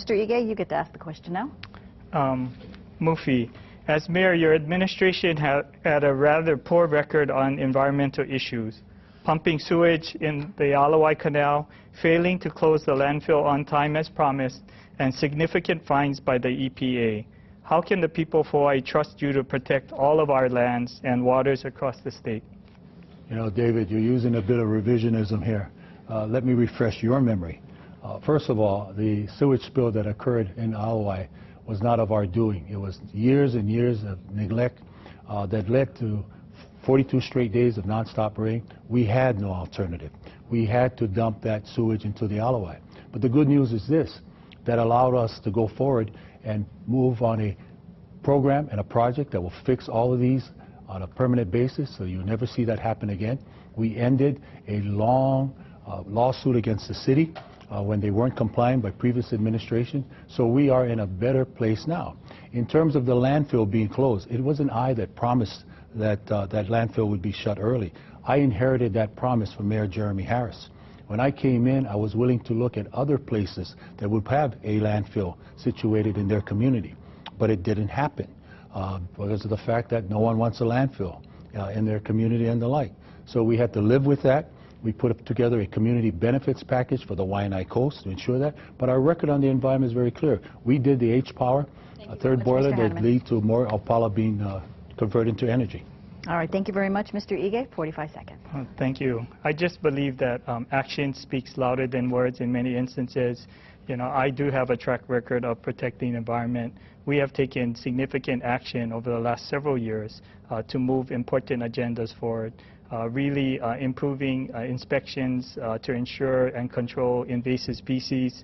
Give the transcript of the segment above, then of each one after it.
Mr. Ige, you get to ask the question now. Mufi, as mayor, your administration had a rather poor record on environmental issues, pumping sewage in the Alawai Canal, failing to close the landfill on time as promised, and significant fines by the EPA. How can the people of Hawaii trust you to protect all of our lands and waters across the state? You know, David, you're using a bit of revisionism here. Let me refresh your memory. First of all, the sewage spill that occurred in Alawai was not of our doing. It was years and years of neglect that led to 42 straight days of nonstop rain. We had no alternative. We had to dump that sewage into the Alawai. But the good news is this, that allowed us to go forward and move on a program and a project that will fix all of these on a permanent basis, so you'll never see that happen again. We ended a long lawsuit against the city when they weren't complying by previous administration, so we are in a better place now. In terms of the landfill being closed, it wasn't I that promised that that landfill would be shut early. I inherited that promise from Mayor Jeremy Harris. When I came in, I was willing to look at other places that would have a landfill situated in their community, but it didn't happen because of the fact that no one wants a landfill in their community and the like. So we had to live with that. We put together a community benefits package for the Waianae Coast to ensure that, but our record on the environment is very clear. We did the H-Power, a third boiler that lead to more Opala being converted into energy. All right, thank you very much, Mr. Ige. 45 seconds. Thank you. I just believe that action speaks louder than words in many instances. You know, I do have a track record of protecting the environment. We have taken significant action over the last several years to move important agendas forward, really improving inspections to ensure and control invasive species.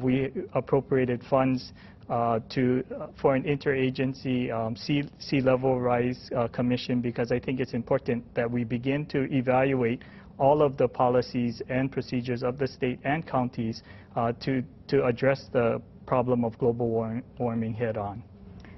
We appropriated funds for an interagency sea level rise commission, because I think it's important that we begin to evaluate all of the policies and procedures of the state and counties to address the problem of global warming head on.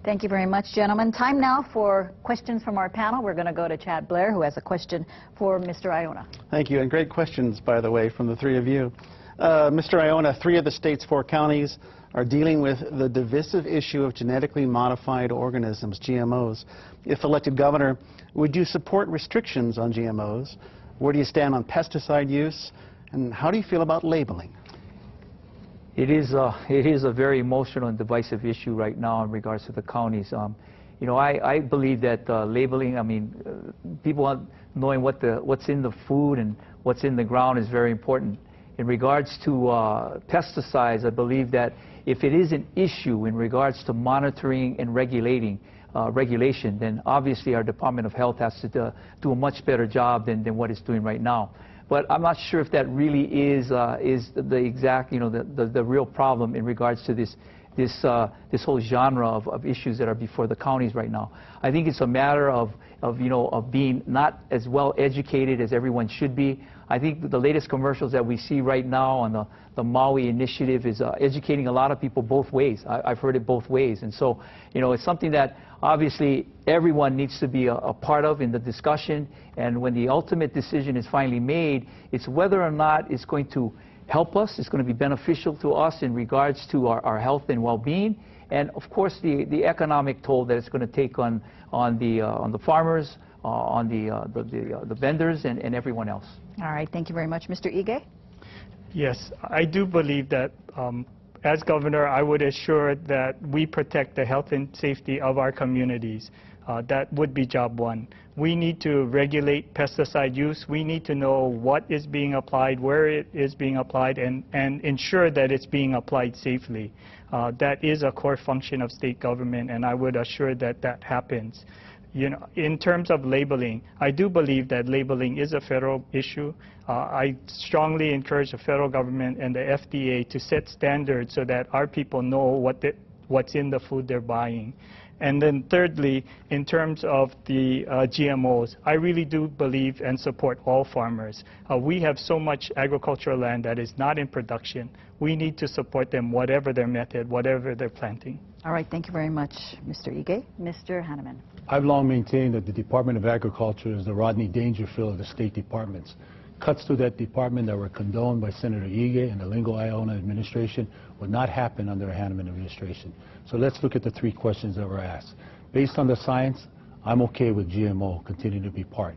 Thank you very much, gentlemen. Time now for questions from our panel. We're going to go to Chad Blair, who has a question for Mr. Iona. Thank you, and great questions, by the way, from the three of you. Mr. Iona, 3 of the state's 4 counties are dealing with the divisive issue of genetically modified organisms, GMOs. If elected governor, would you support restrictions on GMOs? Where do you stand on pesticide use? And how do you feel about labeling? It is a very emotional and divisive issue right now in regards to the counties. You know, I believe that labeling, I mean, people knowing what's in the food and what's in the ground is very important. In regards to pesticides, I believe that if it is an issue in regards to monitoring and regulation, then obviously our Department of Health has to do a much better job than what it's doing right now. But I'm not sure if that really is the exact, you know, the real problem in regards to this whole genre of issues that are before the counties right now. I think it's a matter of being not as well educated as everyone should be. I think the latest commercials that we see right now on the Maui initiative is educating a lot of people both ways. I've heard it both ways. And so, you know, it's something that obviously everyone needs to be a part of in the discussion. And when the ultimate decision is finally made, it's whether or not it's going to help us, it's going to be beneficial to us in regards to our health and well-being, and of course the economic toll that it's going to take on the farmers, on the vendors, and everyone else. All right, thank you very much, Mr. Ige. Yes, I do believe that as governor, I would assure that we protect the health and safety of our communities. That would be job one. We need to regulate pesticide use. We need to know what is being applied, where it is being applied, and ensure that it's being applied safely. That is a core function of state government, and I would assure that that happens. You know, in terms of labeling, I do believe that labeling is a federal issue. I strongly encourage the federal government and the FDA to set standards so that our people know what's in the food they're buying. And then thirdly, in terms of the GMOs, I really do believe and support all farmers. We have so much agricultural land that is not in production. We need to support them, whatever their method, whatever they're planting. All right, thank you very much, Mr. Ige. Mr. Hanneman. I've long maintained that the Department of Agriculture is the Rodney Dangerfield of the state departments. cuts to that department that were condoned by Senator Ige and the Lingo-Iona administration would not happen under a Hanneman administration. So let's look at the three questions that were asked. Based on the science, I'm okay with GMO continuing to be part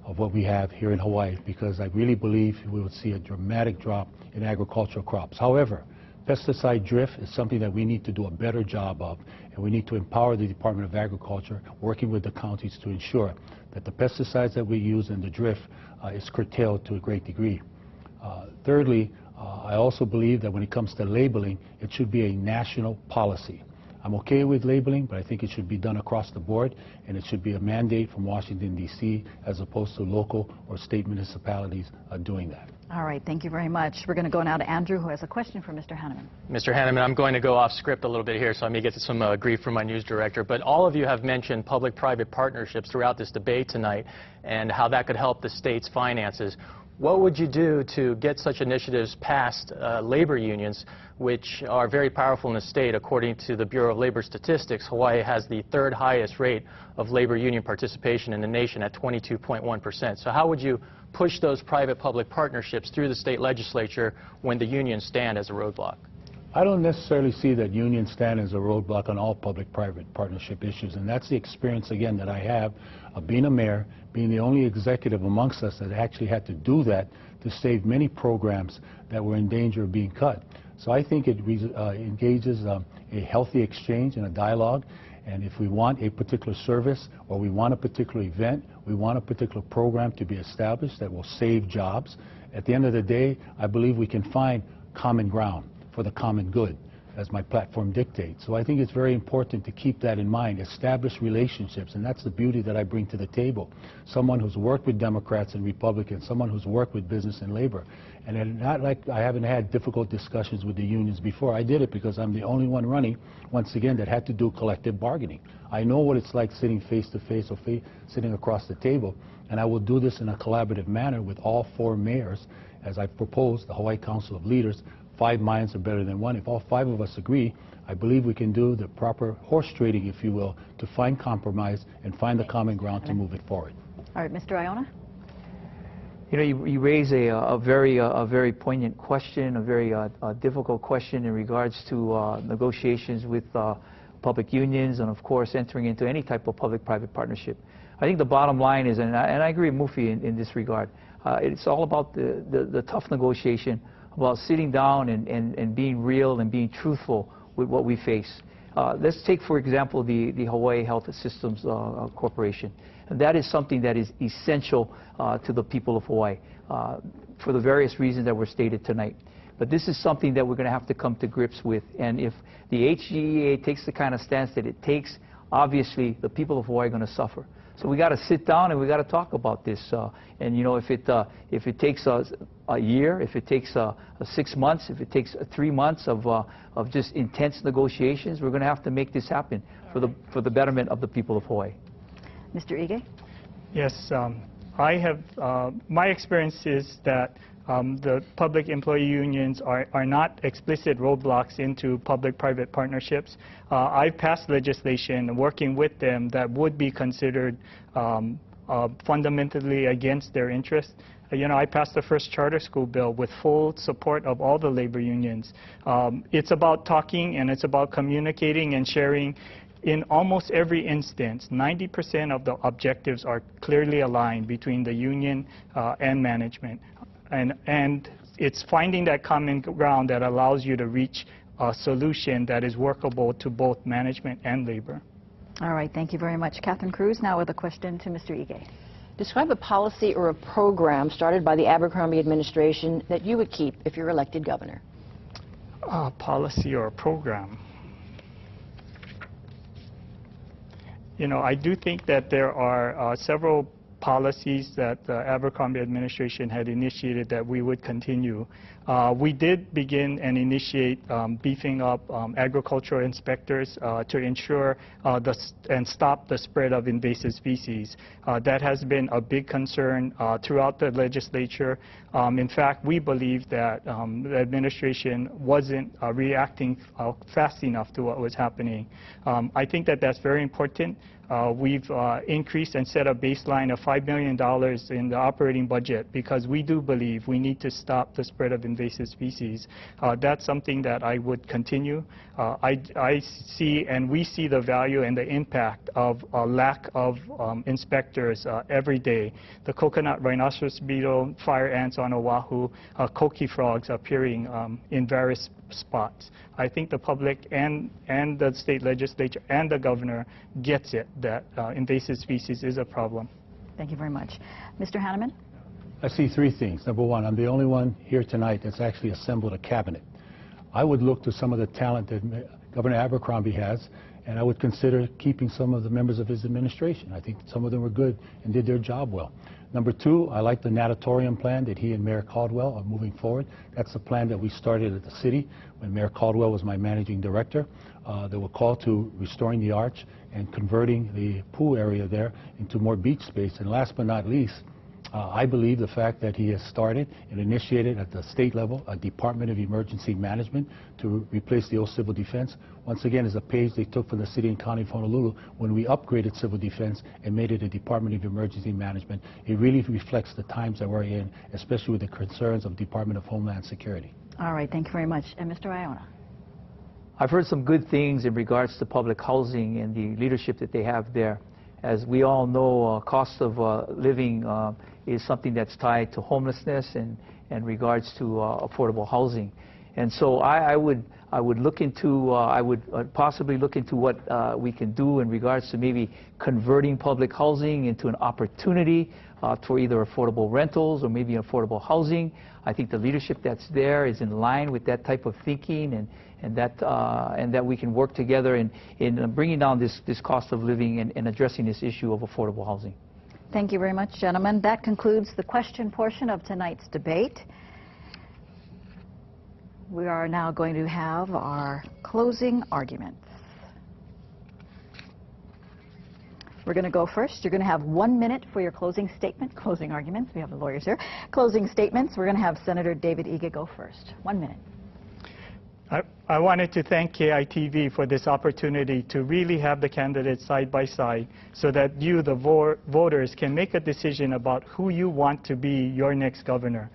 of what we have here in Hawaii, because I really believe we would see a dramatic drop in agricultural crops. However, pesticide drift is something that we need to do a better job of, and we need to empower the Department of Agriculture, working with the counties, to ensure that the pesticides that we use in the drift is curtailed to a great degree. Thirdly, I also believe that when it comes to labeling, it should be a national policy. I'm okay with labeling, but I think it should be done across the board, and it should be a mandate from Washington, D.C., as opposed to local or state municipalities doing that. All right, thank you very much. We're going to go now to Andrew, who has a question for Mr. Hanneman. Mr. Hanneman, I'm going to go off script a little bit here, so I may get some grief from my news director, but all of you have mentioned public-private partnerships throughout this debate tonight and how that could help the state's finances. What would you do to get such initiatives past labor unions, which are very powerful in the state? According to the Bureau of Labor Statistics, Hawaii has the third highest rate of labor union participation in the nation at 22.1%. So how would you push those private-public partnerships through the state legislature when the unions stand as a roadblock? I don't necessarily see that unions stand as a roadblock on all public-private partnership issues, and that's the experience, again, that I have of being a mayor, being the only executive amongst us that actually had to do that to save many programs that were in danger of being cut. So I think it engages a healthy exchange and a dialogue, and if we want a particular service or we want a particular event, we want a particular program to be established that will save jobs, at the end of the day, I believe we can find common ground for the common good, as my platform dictates. So I think it's very important to keep that in mind, establish relationships, and that's the beauty that I bring to the table. Someone who's worked with Democrats and Republicans, someone who's worked with business and labor. And it's not like I haven't had difficult discussions with the unions before. I did it because I'm the only one running, once again, that had to do collective bargaining. I know what it's like sitting face to face or sitting across the table, and I will do this in a collaborative manner with all four mayors, as I proposed, the Hawaii Council of Leaders. 5 minds are better than one. If all 5 of us agree, I believe we can do the proper horse trading, if you will, to find compromise and find the common ground to move it forward. All right, Mr. Iona? You know, you raise a very poignant question, a very difficult question in regards to negotiations with public unions and, of course, entering into any type of public-private partnership. I think the bottom line is, and I agree with Mufi in this regard, it's all about the tough negotiation, about sitting down and being real and being truthful with what we face. Let's take, for example, the Hawaii Health Systems Corporation. And that is something that is essential to the people of Hawaii for the various reasons that were stated tonight. But this is something that we're going to have to come to grips with. And if the HGEA takes the kind of stance that it takes, obviously the people of Hawaii are going to suffer. So we got to sit down and we got to talk about this. And you know, if it takes a year, if it takes 6 months, if it takes 3 months of just intense negotiations, we're going to have to make this happen for the betterment of the people of Hawaii. Mr. Ige? Yes, I have, my experience is that the public employee unions are not explicit roadblocks into public-private partnerships. I've passed legislation working with them that would be considered fundamentally against their interests. You know, I passed the first charter school bill with full support of all the labor unions. It's about talking and it's about communicating and sharing. In almost every instance, 90% of the objectives are clearly aligned between the union and management. And it's finding that common ground that allows you to reach a solution that is workable to both management and labor. All right, thank you very much. Catherine Cruz now with a question to Mr. Ige. Describe a policy or a program started by the Abercrombie administration that you would keep if you're elected governor. Policy or a program. You know, I do think that there are several policies that the Abercrombie administration had initiated that we would continue. We did begin and initiate beefing up agricultural inspectors to ensure and stop the spread of invasive species. That has been a big concern throughout the legislature. In fact, we believe that the administration wasn't reacting fast enough to what was happening. I think that that's very important. We've increased and set a baseline of $5 million in the operating budget because we do believe we need to stop the spread of invasive species. That's something that I would continue. I see and we see the value and the impact of a lack of inspectors every day. The coconut rhinoceros beetle, fire ants on Oahu, coqui frogs appearing in various spots. I think the public and the state legislature and the governor gets it that invasive species is a problem. Thank you very much. Mr. Hanneman? I see three things. Number one, I'm the only one here tonight that's actually assembled a cabinet. I would look to some of the talent that Governor Abercrombie has, and I would consider keeping some of the members of his administration. I think some of them were good and did their job well. Number two, I like the natatorium plan that he and Mayor Caldwell are moving forward. That's the plan that we started at the city when Mayor Caldwell was my managing director. They were called to restoring the arch and converting the pool area there into more beach space. And last but not least, I believe the fact that he has started and initiated at the state level a Department of Emergency Management to replace the old civil defense, once again, is a page they took from the city and county of Honolulu when we upgraded civil defense and made it a Department of Emergency Management. It really reflects the times that we're in, especially with the concerns of Department of Homeland Security. All right, thank you very much. And Mr. Iona? I've heard some good things in regards to public housing and the leadership that they have there. As we all know, cost of living is something that's tied to homelessness and regards to affordable housing. And so I would look into, I would possibly look into what we can do in regards to maybe converting public housing into an opportunity for either affordable rentals or maybe affordable housing. I think the leadership that's there is in line with that type of thinking, and that we can work together in bringing down this cost of living and addressing this issue of affordable housing. Thank you very much, gentlemen. That concludes the question portion of tonight's debate. We are now going to have our closing arguments. We're going to go first. You're going to have 1 minute for your closing statement. Closing arguments. We have the lawyers here. Closing statements. We're going to have Senator David Ige go first. 1 minute. I wanted to thank KITV for this opportunity to really have the candidates side by side so that you, the voters, can make a decision about who you want to be your next governor.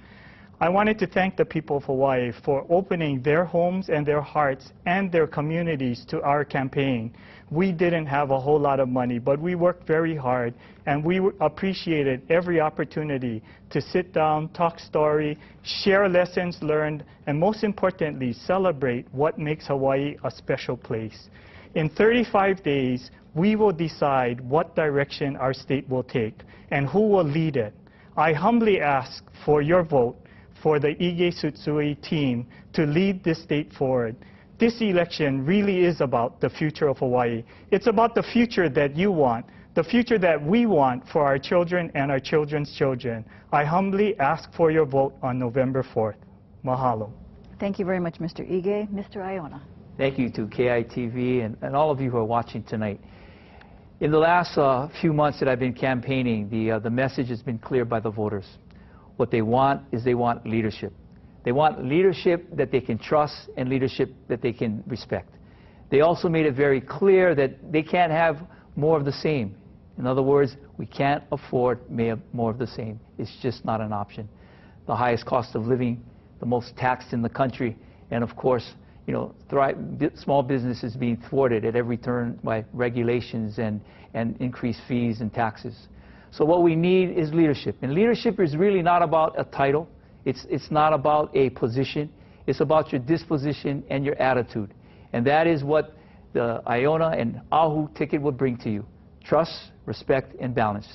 I wanted to thank the people of Hawaii for opening their homes and their hearts and their communities to our campaign. We didn't have a whole lot of money, but we worked very hard, and we appreciated every opportunity to sit down, talk story, share lessons learned, and most importantly, celebrate what makes Hawaii a special place. In 35 days, we will decide what direction our state will take and who will lead it. I humbly ask for your vote for the Ige Tsutsui team to lead this state forward. This election really is about the future of Hawaii. It's about the future that you want, the future that we want for our children and our children's children. I humbly ask for your vote on November 4th. Mahalo. Thank you very much, Mr. Ige. Mr. Iona. Thank you to KITV and all of you who are watching tonight. In the last few months that I've been campaigning, the message has been clear by the voters. What they want is they want leadership. They want leadership that they can trust and leadership that they can respect. They also made it very clear that they can't have more of the same. In other words, we can't afford more of the same. It's just not an option. The highest cost of living, the most taxed in the country, and of course, you know, small businesses being thwarted at every turn by regulations and increased fees and taxes. So what we need is leadership. And leadership is really not about a title. It's not about a position. It's about your disposition and your attitude. And that is what the Iona and Ahu ticket would bring to you. Trust, respect, and balance.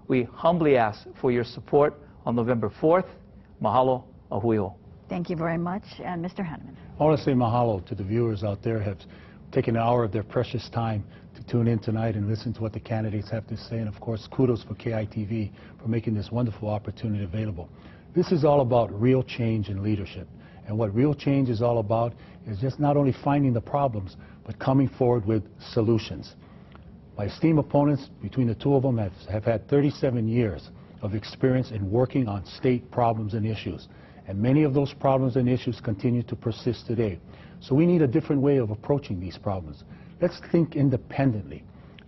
We humbly ask for your support on November 4th. Mahalo, ahuiho. Thank you very much. And Mr. Hanneman. I want to say mahalo to the viewers out there who have taken an hour of their precious time to tune in tonight and listen to what the candidates have to say. And of course, kudos for KITV for making this wonderful opportunity available. This is all about real change in leadership. And what real change is all about is just not only finding the problems, but coming forward with solutions. My esteemed opponents, between the two of them, have had 37 years of experience in working on state problems and issues. And many of those problems and issues continue to persist today. So we need a different way of approaching these problems. Let's think independently.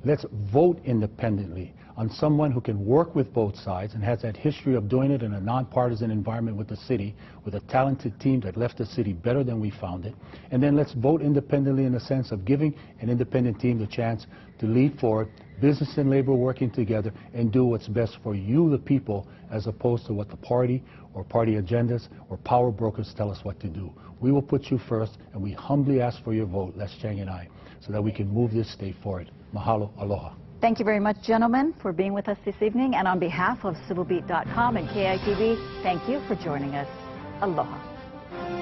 Let's vote independently on someone who can work with both sides and has that history of doing it in a nonpartisan environment with the city, with a talented team that left the city better than we found it. And then let's vote independently in the sense of giving an independent team the chance to lead forward, business and labor working together, and do what's best for you, the people, as opposed to what the party or party agendas or power brokers tell us what to do. We will put you first, and we humbly ask for your vote, Les Chang and I, so that we can move this state forward. Mahalo, aloha. Thank you very much, gentlemen, for being with us this evening. And on behalf of civilbeat.com and KITV, thank you for joining us. Aloha.